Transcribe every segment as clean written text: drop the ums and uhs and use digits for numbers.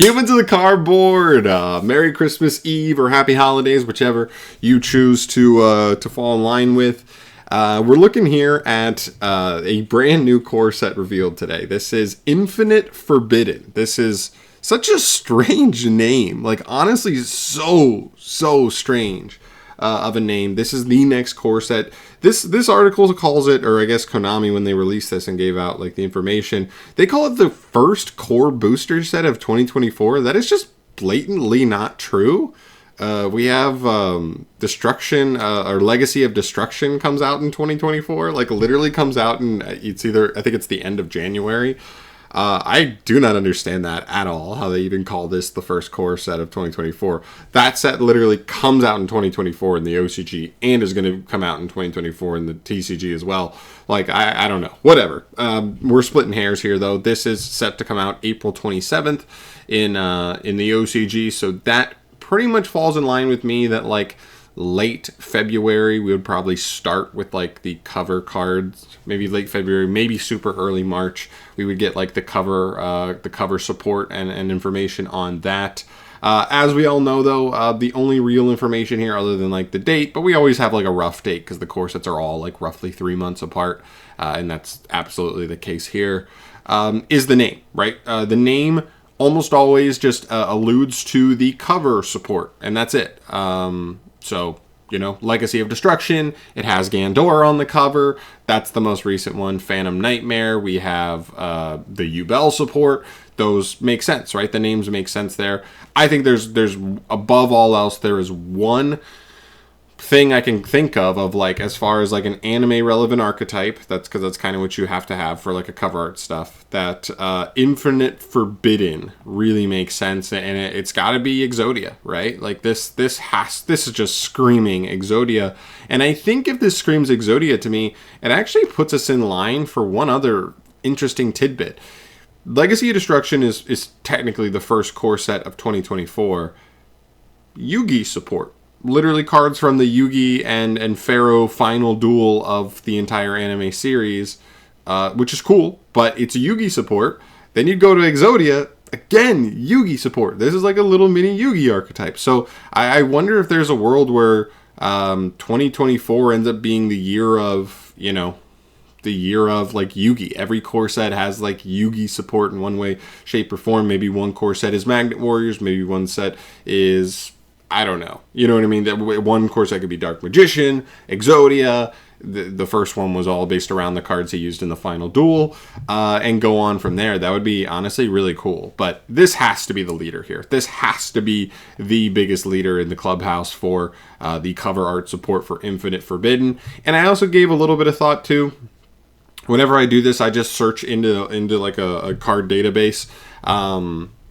Humans of the Cardboard, Merry Christmas Eve or Happy Holidays, whichever you choose to fall in line with. We're looking here at a brand new core set revealed today. This is Infinite Forbidden. This is such a strange name. Like, honestly, so strange of a name. This is the next core set. This article calls it, or I guess Konami, when they released this and gave out like the information, they call it the first core booster set of 2024. That is just blatantly not true. We have Destruction, or Legacy of Destruction comes out in 2024. Like, literally comes out in, it's either, I think it's the end of January. I do not understand that at all, how they even call this the first core set of 2024. That set literally comes out in 2024 in the OCG and is going to come out in 2024 in the TCG as well. Like, I don't know. Whatever. We're splitting hairs here, though. This is set to come out April 27th in the OCG, so that pretty much falls in line with me that, like, late February we would probably start with like the cover cards. Maybe late February, maybe super early March, we would get like the cover support and information on that. As we all know, though, the only real information here, other than like the date, but we always have like a rough date because the core sets are all like roughly 3 months apart, and that's absolutely the case here, is the name, right? The name almost always just alludes to the cover support, and that's it. So, you know, Legacy of Destruction, it has Gandor on the cover. That's the most recent one. Phantom Nightmare, we have the Ubel support. Those make sense, right? The names make sense there. I think there's above all else, there is one thing I can think of like, as far as like an anime relevant archetype, that's because that's kind of what you have to have for like a cover art stuff, that Infinite Forbidden really makes sense, and it's got to be EXODIA, right? Like this is just screaming EXODIA, and I think if this screams EXODIA to me, it actually puts us in line for one other interesting tidbit. Legacy of Destruction is technically the first core set of 2024. Yugi support. Literally cards from the Yugi and Pharaoh final duel of the entire anime series, which is cool, but it's Yugi support. Then you'd go to EXODIA, again, Yugi support. This is like a little mini Yugi archetype. So I wonder if there's a world where 2024 ends up being the year of, you know, the year of like Yugi. Every core set has like Yugi support in one way, shape, or form. Maybe one core set is Magnet Warriors, maybe one set is, I don't know. You know what I mean? One core set could be Dark Magician, EXODIA. The first one was all based around the cards he used in the final duel, and go on from there. That would be honestly really cool. But this has to be the leader here. This has to be the biggest leader in the clubhouse for the cover art support for Infinite Forbidden. And I also gave a little bit of thought to, whenever I do this, I just search into like a card database.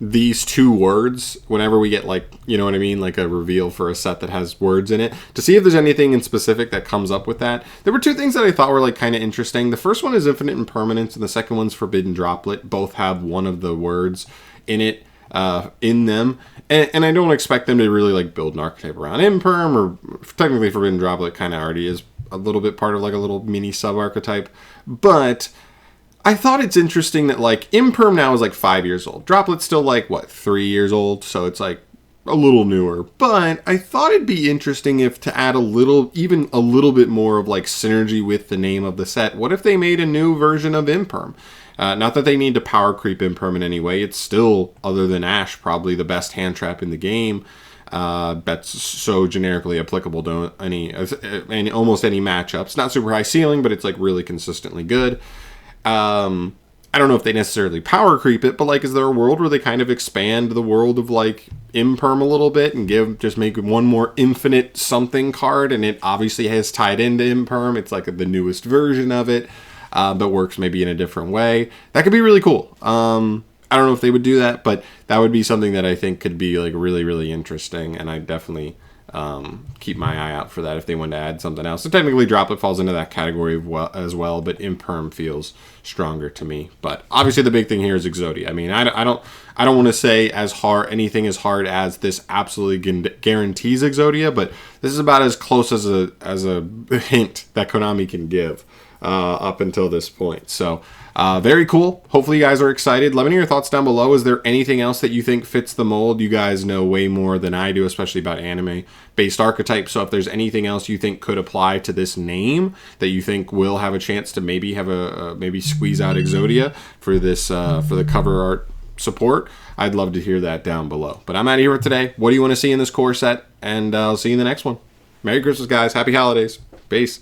These two words, whenever we get like, you know what I mean, like a reveal for a set that has words in it, to see if there's anything in specific that comes up with that. There were two things that I thought were like kind of interesting. The first one is Infinite Impermanence, and the second one's Forbidden Droplet. Both have one of the words in it, in them. And I don't expect them to really like build an archetype around Imperm, or technically Forbidden Droplet kind of already is a little bit part of like a little mini sub-archetype. But I thought it's interesting that like Imperm now is like 5 years old. Droplet's still like, what, 3 years old? So it's like a little newer. But I thought it'd be interesting if to add even a little bit more of like synergy with the name of the set. What if they made a new version of Imperm? Not that they need to power creep Imperm in any way. It's still, other than Ash, probably the best hand trap in the game. That's so generically applicable to almost any matchup. It's not super high ceiling, but it's like really consistently good. I don't know if they necessarily power creep it, but like, is there a world where they kind of expand the world of like Imperm a little bit and just make one more infinite something card, and it obviously has tied into Imperm. It's like the newest version of it, but works maybe in a different way. That could be really cool. I don't know if they would do that, but that would be something that I think could be like really, really interesting, and I definitely keep my eye out for that if they want to add something else. So technically Droplet falls into that category as well, but Imperm feels stronger to me. But obviously the big thing here is EXODIA. I mean, I don't want to say anything as hard as this absolutely guarantees EXODIA, but this is about as close as a hint that Konami can give up until this point. So Very cool. Hopefully you guys are excited. Let me know your thoughts down below. Is there anything else that you think fits the mold? You guys know way more than I do, especially about anime-based archetypes. So if there's anything else you think could apply to this name that you think will have a chance to maybe have maybe squeeze out EXODIA for this for the cover art support, I'd love to hear that down below. But I'm out of here for today. What do you want to see in this core set? And I'll see you in the next one. Merry Christmas, guys. Happy holidays. Peace.